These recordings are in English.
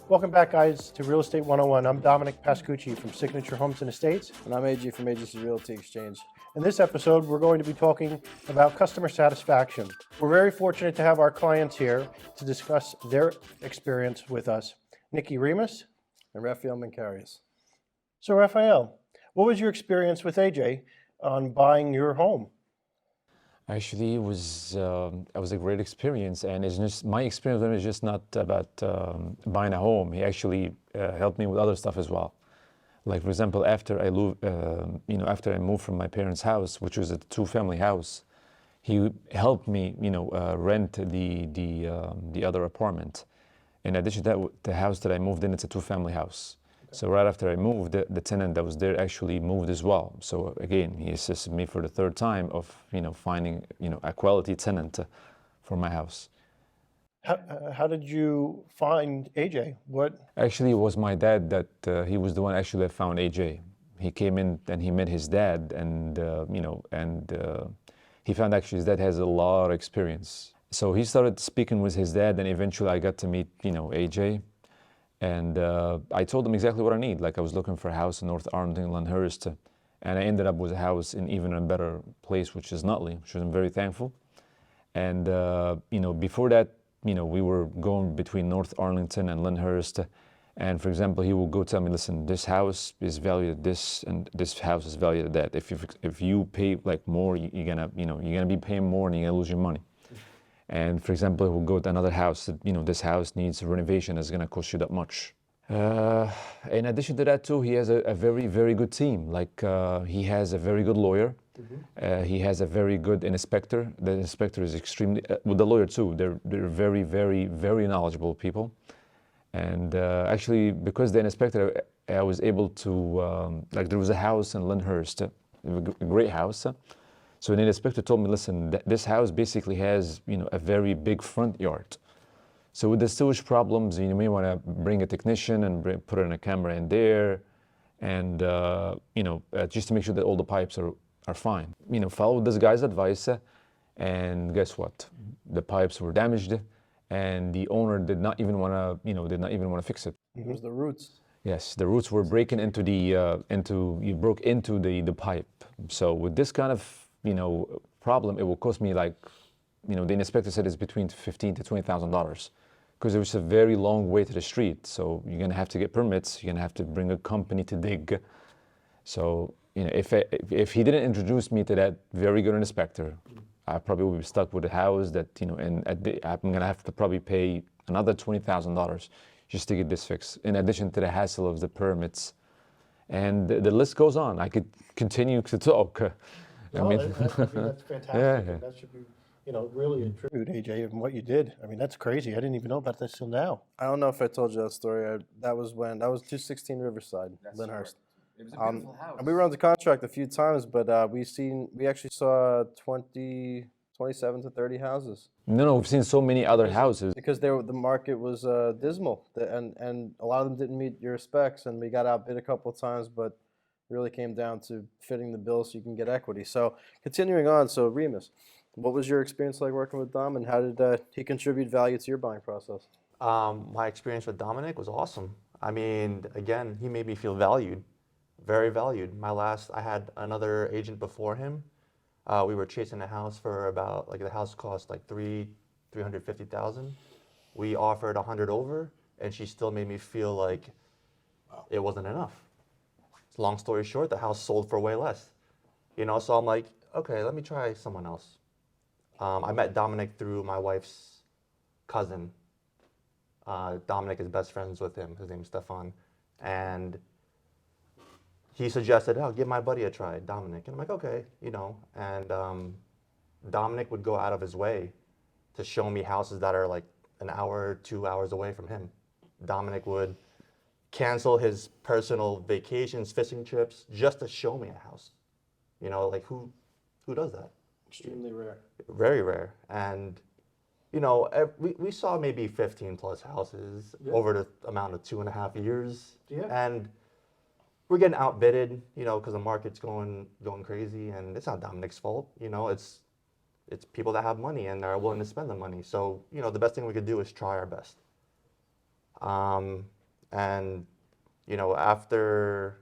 Welcome back, guys, to Real Estate 101. I'm Dominic Pascucci from Signature Homes and Estates. And I'm AJ from AJC Realty Exchange. In this episode, we're going to be talking about customer satisfaction. We're very fortunate to have our clients here to discuss their experience with us. Nikki Rimas. And Raphael Minkarious. So, Raphael, what was your experience with AJ on buying your home? Actually, it was a great experience, and it's just my experience with him is just not about buying a home. He actually helped me with other stuff as well. Like, for example, after I moved from my parents' house, which was a two-family house, he helped me, rent the other apartment. In addition to that, the house that I moved in, it's a two-family house. So right after I moved, the tenant that was there actually moved as well. So again, he assisted me for the third time of, finding, a quality tenant for my house. How did you find AJ? Actually, it was my dad that he was the one actually that found AJ. He came in and he met his dad, and he found actually his dad has a lot of experience. So he started speaking with his dad, and eventually I got to meet, AJ. And I told him exactly what I need. Like, I was looking for a house in North Arlington, Lyndhurst, and I ended up with a house in even a better place, which is Nutley, which I'm very thankful. And before that, we were going between North Arlington and Lyndhurst. And for example, he will go tell me, listen, this house is valued at this, and this house is valued at that. If you pay like more, you're gonna be paying more, and you're gonna lose your money. And for example, we'll go to another house that, this house needs renovation, it's gonna cost you that much. In addition to that too, he has a very, very good team. Like, he has a very good lawyer. Mm-hmm. He has a very good inspector. The inspector is extremely, with the lawyer too, they're very, very, very knowledgeable people. And actually, because the inspector, I was able to, there was a house in Lyndhurst, a great house. So the inspector told me, listen, this house basically has, a very big front yard. So with the sewage problems, you may want to bring a technician and put in a camera in there, and just to make sure that all the pipes are fine. Follow this guy's advice, and guess what? The pipes were damaged, and the owner did not even want to fix it. It was the roots. Yes, the roots were breaking into you broke into the pipe. So with this kind of problem, it will cost me the inspector said it's between $15,000 to $20,000, because it was a very long way to the street. So you're gonna have to get permits. You're gonna have to bring a company to dig. So if he didn't introduce me to that very good inspector, I probably would be stuck with a house that and I'm gonna have to probably pay another $20,000 just to get this fixed. In addition to the hassle of the permits, and the list goes on. I could continue to talk. That's fantastic. Yeah. That should be, really a tribute, AJ, and what you did. I mean, that's crazy. I didn't even know about this till now. I don't know if I told you that story. That was 216 Riverside, Lyndhurst. It was a beautiful house. And we were under contract a few times, but we actually saw 27 to 30 houses. No, we've seen so many other houses. Because the market was dismal, and a lot of them didn't meet your specs, and we got outbid a couple of times, but really came down to fitting the bill so you can get equity. So continuing on, so Rimas, what was your experience like working with Dom, and how did he contribute value to your buying process? My experience with Dominic was awesome. I mean, again, he made me feel valued, very valued. I had another agent before him. We were chasing a house for about, the house cost like $350,000. We offered 100 over, and she still made me feel like it wasn't enough. Long story short, the house sold for way less. So I'm like, okay, let me try someone else. I met Dominic through my wife's cousin. Dominic is best friends with him. His name's Stefan. And he suggested, give my buddy a try, Dominic. And I'm like, okay, And Dominic would go out of his way to show me houses that are like an hour, 2 hours away from him. Dominic would cancel his personal vacations, fishing trips, just to show me a house. Who does that? Extremely rare. Very rare. And we saw maybe 15 plus houses over the amount of 2.5 years. Yeah. And we're getting outbidded, because the market's going crazy, and it's not Dominic's fault. It's people that have money and are willing to spend the money. So, the best thing we could do is try our best. And, you know, after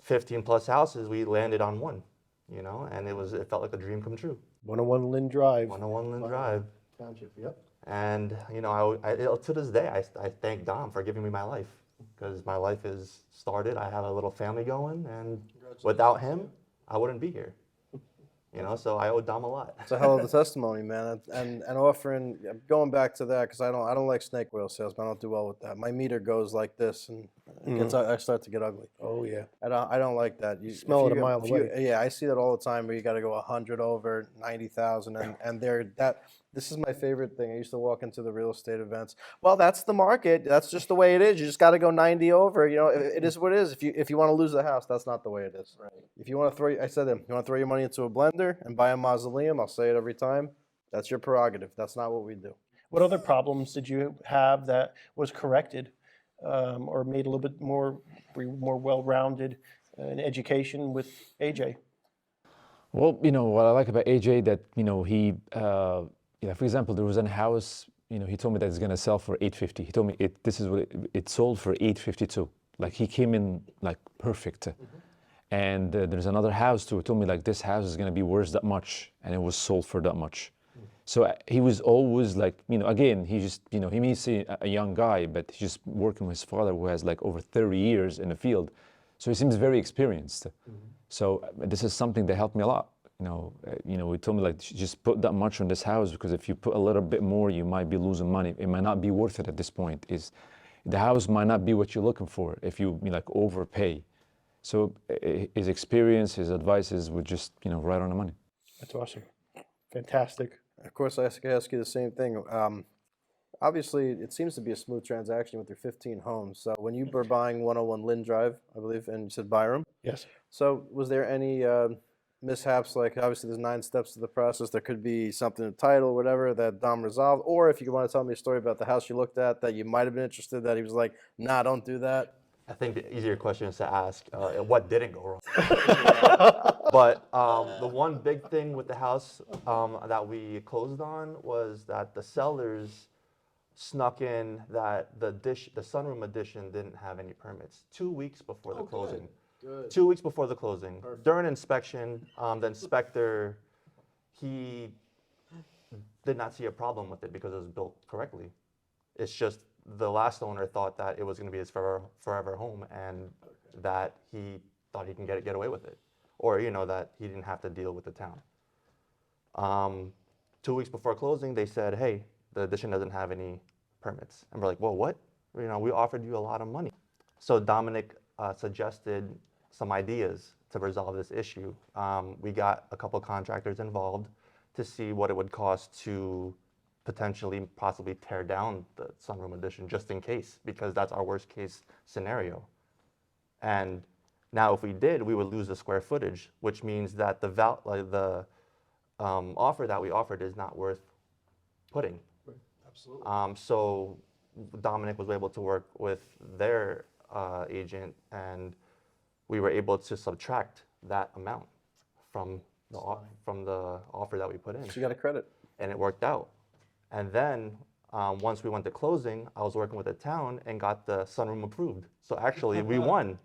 15 plus houses, we landed on one, you know, and it felt like a dream come true. 101 Lynn Drive. 101 Lynn Drive. Township, yep. And, you know, to this day, I thank Dom for giving me my life, because my life is started. I have a little family going, and without him, I wouldn't be here. You know, so I owe Dom a lot. It's a hell of a testimony, man. And offering, going back to that, because I don't like snake oil salesmen. I don't do well with that. My meter goes like this, and I start to get ugly. Oh, yeah. I don't like that. You Smell it a mile away. Yeah, I see that all the time. Where you got to go 100 over 90,000, and this is my favorite thing. I used to walk into the real estate events. Well, that's the market. That's just the way it is. You just got to go 90 over. You know, it is what it is. If you want to lose the house, that's not the way it is. Right. If you want to throw, I said to him, you want to throw your money into a blender and buy a mausoleum. I'll say it every time. That's your prerogative. That's not what we do. What other problems did you have that was corrected or made a little bit more well-rounded in education with AJ? Well, you know, what I like about AJ that, you know, he, for example, there was a house, you know, he told me that it's going to sell for $850. He told me it sold for $852. Like he came in like perfect. And there's another house too. He told me like this house is going to be worth that much, and it was sold for that much. So he was always like, you know, again, he just, you know, he may see a young guy, but he's just working with his father who has like over 30 years in the field. So he seems very experienced. So this is something that helped me a lot. You know, he told me like, just put that much on this house, because if you put a little bit more, you might be losing money. It might not be worth it at this point. The house might not be what you're looking for if you like overpay. So his experience, his advices were just, you know, right on the money. That's awesome. Fantastic. Of course, I ask you the same thing. Obviously, it seems to be a smooth transaction with your 15 homes. So when you were buying 101 Lynn Drive, I believe, and you said Byram. Yes. So was there any mishaps? Like obviously there's 9 steps to the process. There could be something in the title, whatever, that Dom resolved. Or if you want to tell me a story about the house you looked at that you might have been interested, that he was like, nah, don't do that. I think the easier question is to ask, what didn't go wrong? But the one big thing with the house that we closed on was that the sellers snuck in that the sunroom addition didn't have any permits 2 weeks before the closing. Good. 2 weeks before the closing. Perfect. During inspection, the inspector, he did not see a problem with it because it was built correctly. It's just the last owner thought that it was going to be his forever home, and that he thought he can get away with it, or you know, that he didn't have to deal with the town. 2 weeks before closing, they said, "Hey, the addition doesn't have any permits," and we're like, "Well, what? You know, we offered you a lot of money." So Dominic suggested some ideas to resolve this issue. We got a couple contractors involved to see what it would cost to possibly tear down the sunroom addition, just in case, because that's our worst case scenario. And now if we did, we would lose the square footage, which means that the offer that we offered is not worth putting. Right. Absolutely. So Dominic was able to work with their agent, and we were able to subtract that amount from the offer that we put in. So you got a credit. And it worked out. And then once we went to closing, I was working with the town and got the sunroom approved. So actually we won.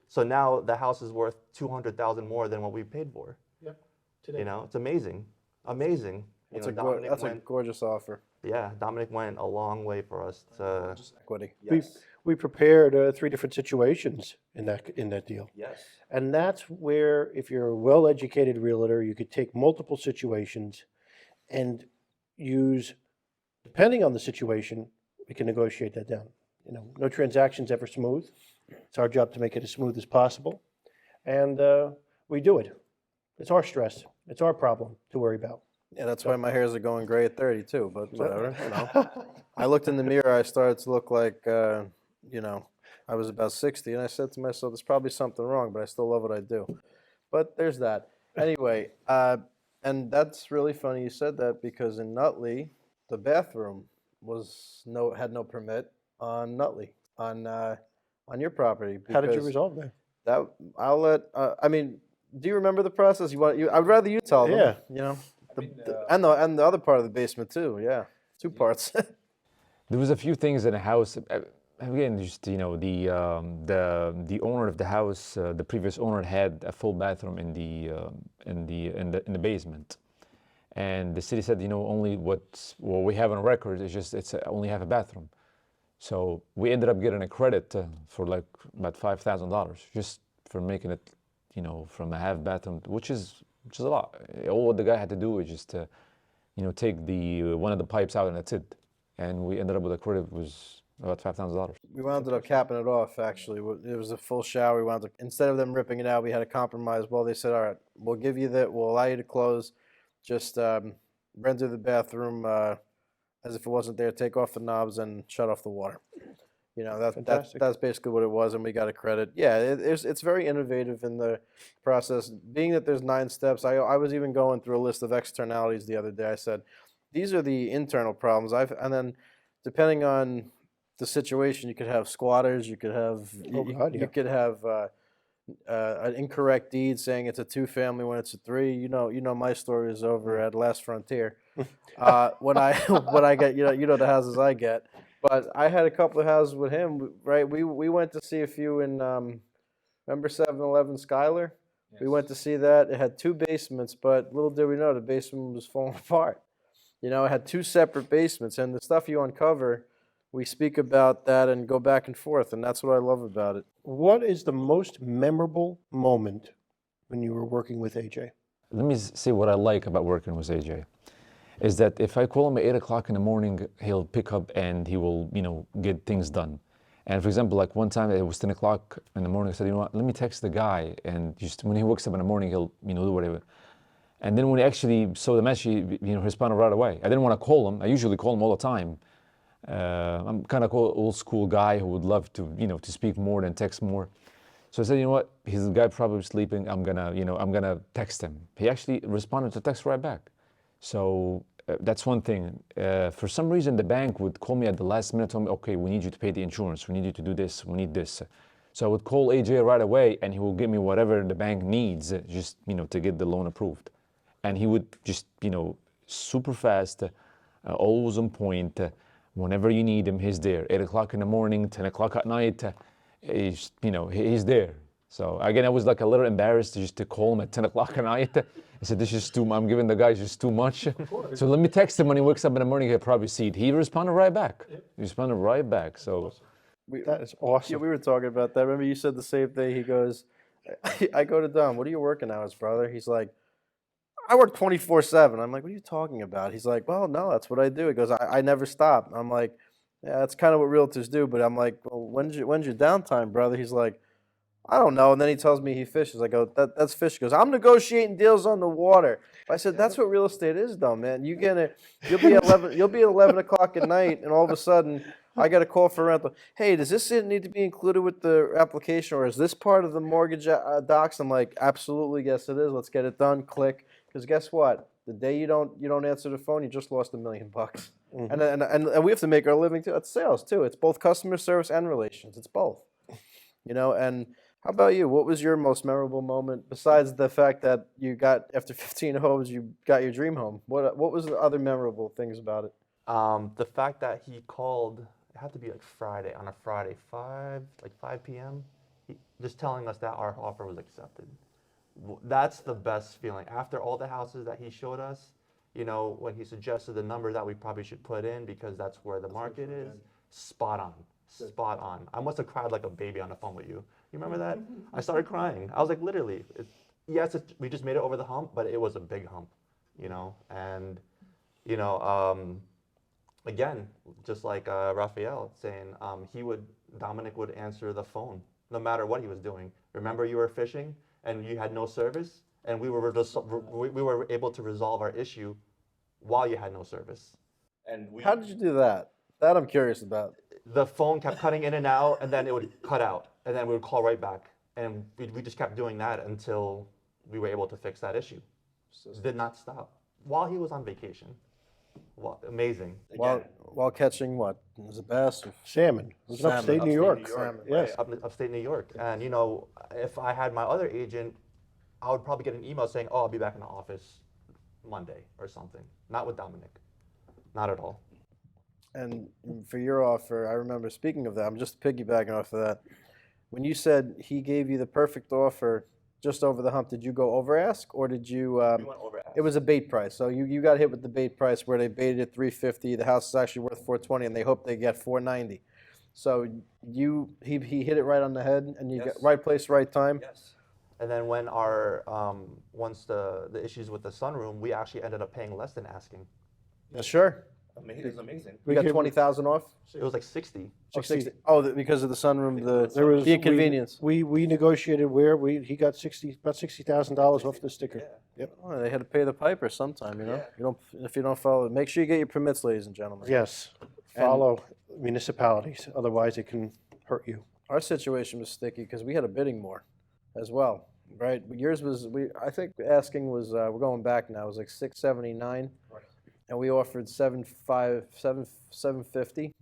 So now the house is worth $200,000 more than what we paid for. Yep. Today. You know, it's amazing, amazing. That's a gorgeous offer. Yeah, Dominic went a long way for us to. Equity. Yes. We prepared 3 different situations in that deal. Yes. And that's where, if you're a well-educated realtor, you could take multiple situations and use, depending on the situation, we can negotiate that down. You know, no transaction's ever smooth. It's our job to make it as smooth as possible. And we do it. It's our stress. It's our problem to worry about. Yeah, that's why my hairs are going gray at 30 too, but whatever, you know. I looked in the mirror, I started to look like, you know, I was about 60, and I said to myself, there's probably something wrong, but I still love what I do. But there's that. Anyway, and that's really funny you said that, because in Nutley, the bathroom had no permit on Nutley, on your property. How did you resolve that? That I'll let. I mean, do you remember the process? I'd rather you tell them. Yeah. You know, and the other part of the basement too. Yeah, 2 parts. There was a few things in the house. Again, just the owner of the house, the previous owner had a full bathroom in the basement, and the city said, only what we have on record is just it's only have a bathroom. So we ended up getting a credit for like about $5,000 just for making it, from a half bathroom, which is a lot. All the guy had to do is just take the one of the pipes out and that's it. And we ended up with a credit was about $5,000. We wound up capping it off, actually. It was a full shower. We wound up, instead of them ripping it out, we had a compromise. Well, they said, all right, we'll give you that. We'll allow you to close. Just render the bathroom as if it wasn't there. Take off the knobs and shut off the water. That's basically what it was, and we got a credit. Yeah, it's very innovative in the process. Being that there's 9 steps, I was even going through a list of externalities the other day. I said, these are the internal problems. And then depending on the situation, you could have squatters, you could have you could have an incorrect deed saying it's a 2-family when it's a 3. You know my story is over at Last Frontier. When I get the houses I get. But I had a couple of houses with him, right? We went to see a few in remember 7-Eleven Schuyler? Yes. We went to see that. It had 2 basements, but little did we know the basement was falling apart. It had 2 separate basements, and the stuff you uncover, we speak about that and go back and forth, and that's what I love about it. What is the most memorable moment when you were working with AJ? Let me see what I like about working with AJ. Is that if I call him at 8 o'clock in the morning, he'll pick up and he will, get things done. And for example, like one time it was 10 o'clock in the morning, I said, you know what, let me text the guy. And just when he wakes up in the morning, he'll, do whatever. And then when he actually saw the message, he responded right away. I didn't want to call him. I usually call him all the time. I'm kind of old school guy who would love to, to speak more than text more. So I said, you know what, he's the guy probably sleeping. I'm gonna text him. He actually responded to text right back. So that's one thing. For some reason, the bank would call me at the last minute, tell me, okay, we need you to pay the insurance. We need you to do this. We need this. So I would call AJ right away, and he will give me whatever the bank needs, just to get the loan approved. And he would just super fast, always on point. Whenever you need him, he's there. 8 o'clock in the morning, 10 o'clock at night, he's there. So again, I was like a little embarrassed just to call him at 10 o'clock at night. I said, this is I'm giving the guy just too much. So let me text him when he wakes up in the morning, he'll probably see it. He responded right back. He responded right back. So that is awesome. Yeah, we were talking about that. Remember you said the same thing. He goes, I go to Dom, what are you working hours, brother? He's like, I work 24/7. I'm like, what are you talking about? He's like, well, no, that's what I do. He goes, I never stop. I'm like, yeah, that's kind of what realtors do. But I'm like, well, when's your downtime, brother? He's like, I don't know. And then he tells me he fishes. I go, that's fish. He goes, I'm negotiating deals on the water. I said, that's what real estate is, though, man. You'll be at 11 o'clock at night, and all of a sudden, I got a call for rental. Hey, does this need to be included with the application, or is this part of the mortgage docs? I'm like, absolutely, yes, it is. Let's get it done. Click. Because guess what? The day you don't answer the phone, you just lost $1 million. Mm-hmm. And we have to make our living too. It's sales too. It's both customer service and relations. It's both. And how about you? What was your most memorable moment besides the fact that you got, after 15 homes, you got your dream home? What was the other memorable things about it? The fact that he called, it had to be like Friday, on a Friday, 5 p.m., just telling us that our offer was accepted. That's the best feeling. After all the houses that he showed us, when he suggested the number that we probably should put in because that's where the market is, spot on. Spot on. I must have cried like a baby on the phone with you. You remember that? I started crying. I was like, literally, we just made it over the hump, but it was a big hump, and, again, just like Raphael saying, Dominic would answer the phone no matter what he was doing. Remember you were fishing and you had no service, and we were able to resolve our issue while you had no service. And how did you do that? That I'm curious about. The phone kept cutting in and out, and then it would cut out, and then we would call right back. And we just kept doing that until we were able to fix that issue. Did not stop. While he was on vacation. Wow, amazing. While catching what? Was it bass? Or salmon. It was upstate New York. Salmon. Yes. Upstate New York. And, if I had my other agent, I would probably get an email saying, oh, I'll be back in the office Monday or something. Not with Dominic. Not at all. And for your offer, I remember speaking of that. I'm just piggybacking off of that. When you said he gave you the perfect offer just over the hump, did you go over ask or did you? We went over ask. It was a bait price, so you got hit with the bait price where they baited at 350. The house is actually worth 420, and they hope they get 490. So he hit it right on the head, and you got Yes. right place, right time. Yes. And then when our once the issues with the sunroom, we actually ended up paying less than asking. Sure. It was amazing. We got 20,000 off. It was like 60. Oh, 60. Oh, because of the sunroom, There was the inconvenience. We negotiated where he got about $60,000 off the sticker. Yep. Oh, they had to pay the piper sometime, you know. Yeah. If you don't follow, make sure you get your permits, ladies and gentlemen. Yes. Follow municipalities, otherwise it can hurt you. Our situation was sticky because we had a bidding war, as well, right? Yours was I think asking was we're going back now. It was like 679, Right. and we offered 750,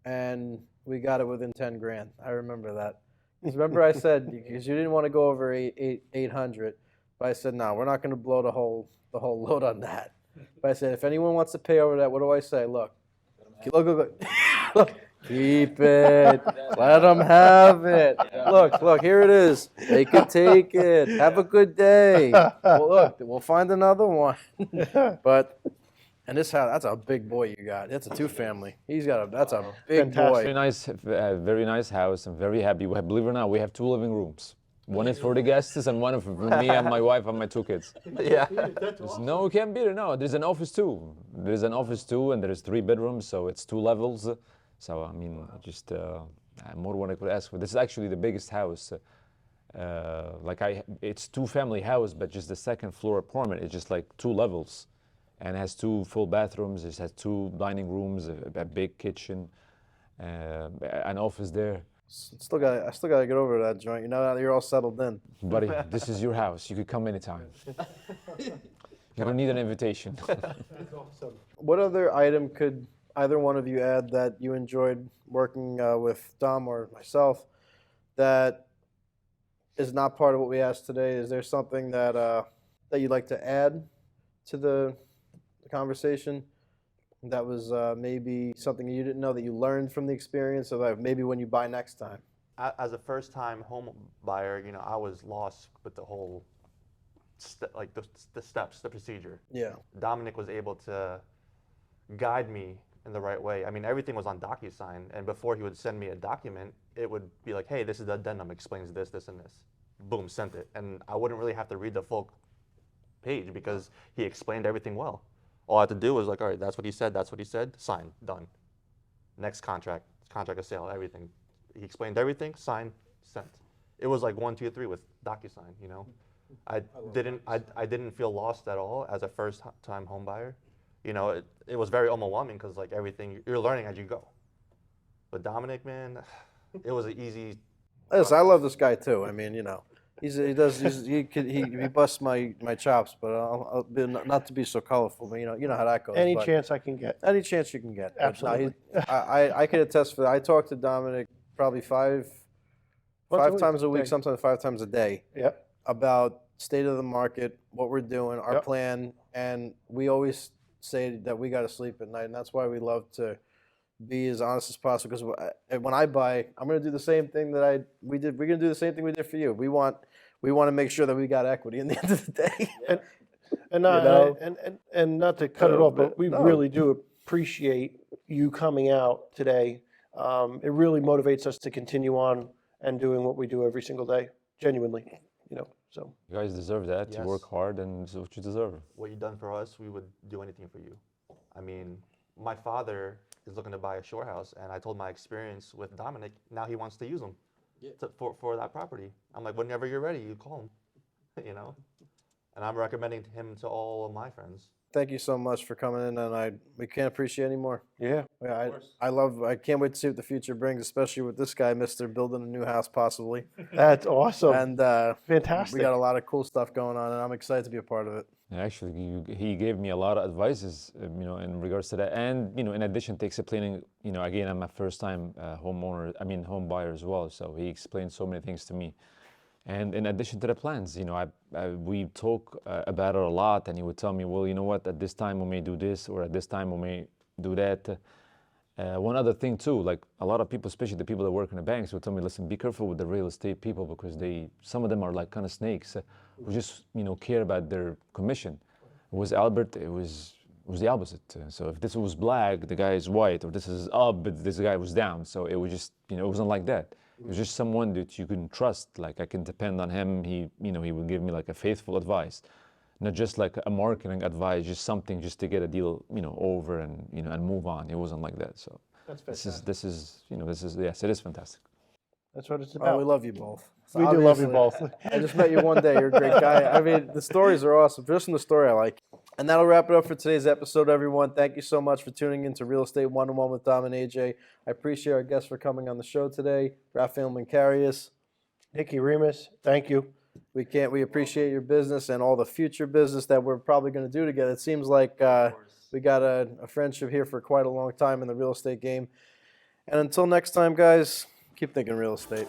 and we got it within 10 grand. I remember that. 'Cause remember I said because you didn't want to go over 800, but I said no, we're not going to blow the whole load on that. But I said if anyone wants to pay over that, what do I say? Look, look, keep it. Let them have it. Look, here it is. They can take it. Have a good day. Well, look, we'll find another one. But, and this house, that's a big boy you got. That's a two-family. That's a big Fantastic. boy. Very nice house. I'm very happy. Believe it or not, we have 2 living rooms. One is for the guests and one for me and my wife and my 2 kids. Yeah. No, it can't be there. No, there's an office too. There's an office too, and there's 3 bedrooms, so it's 2 levels. So I mean, just more what I could ask for. This is actually the biggest house. It's 2-family house, but just the 2nd floor apartment. It's just like 2 levels, and it has 2 full bathrooms. It has 2 dining rooms, a big kitchen, an office there. I still got to get over that joint. You know, now that you're all settled in. Buddy, this is your house. You could come anytime. You don't need an invitation. What other item could either one of you add that you enjoyed working with Dom or myself that is not part of what we asked today? Is there something that that you'd like to add to the conversation that was maybe something you didn't know that you learned from the experience, or maybe when you buy next time? As a first-time home buyer, you know, I was lost with the whole, the steps, the procedure. Yeah. Dominic was able to guide me in the right way. I mean, everything was on DocuSign, and before he would send me a document, it would be like, hey, this is the addendum, explains this, this, and this. Boom, sent it. And I wouldn't really have to read the full page because he explained everything well. All I had to do was like, all right, that's what he said, sign, done. Next contract of sale, everything. He explained everything, sign, sent. It was like 1, 2, 3 with DocuSign, you know? I didn't feel lost at all as a first-time home buyer. You know, it was very overwhelming because like everything, you're learning as you go. But Dominic, man, it was an easy. Listen, I love this guy too. I mean, you know, he busts my chops, but I'll be, not to be so colorful, but you know how that goes. Any but chance I can get. any chance you can get. But no, Absolutely. I can attest for that. I talk to Dominic probably five times a week, Okay. sometimes 5 times a day, Yep. about state of the market, what we're doing, our Yep. plan, and we always say that we got to sleep at night, and that's why we love to be as honest as possible. Because when I buy, I'm going to do the same thing that we did. We're going to do the same thing we did for you. We want to make sure that we got equity in the end of the day. And know? and not to cut it No, off, but we no. really do appreciate you coming out today. It really motivates us to continue on and doing what we do every single day, genuinely, you know, so. You guys deserve that. You work Yes. hard, and it's what you deserve. What you've done for us, we would do anything for you. I mean, my father is looking to buy a shore house, and I told my experience with Dominic. Now he wants to use them for that property. I'm like, whenever you're ready, you call him, you know. And I'm recommending him to all of my friends. Thank you so much for coming in, and we can't appreciate anymore. Yeah. Yeah, I can't wait to see what the future brings, especially with this guy, Mr. Building a new house possibly. That's awesome. And Fantastic. we got a lot of cool stuff going on, and I'm excited to be a part of it. Actually, he gave me a lot of advices, you know, in regards to that, and you know, in addition to explaining, you know, again, I'm a first-time home buyer as well, so he explained so many things to me. And in addition to the plans, you know, we talk about it a lot, and he would tell me, well, you know what, at this time we may do this, or at this time we may do that. One other thing too, like a lot of people, especially the people that work in the banks, will tell me, listen, be careful with the real estate people because some of them are like kind of snakes who just care about their commission. It was Albert, it was the opposite. So if this was black, the guy is white, or this is up, but this guy was down. So it was just, it wasn't like that. It was just someone that you can trust. Like I can depend on him. He would give me like a faithful advice, not just like a marketing advice, just something just to get a deal, over and and move on. It wasn't like that. So That's this fantastic. is yes, it is fantastic. That's what it's Oh, we about. love you both. We do love you Obviously, both. I just met you one day. You're a great guy. I mean, the stories are awesome. Just from the story, I like. And that'll wrap it up for today's episode, everyone. Thank you so much for tuning in to Real Estate One-on-One with Dom and AJ. I appreciate our guests for coming on the show today. Raphael Minkarious. Nikki Rimas, thank you. We appreciate your business and all the future business that we're probably going to do together. It seems like we got a friendship here for quite a long time in the real estate game. And until next time, guys, keep thinking real estate.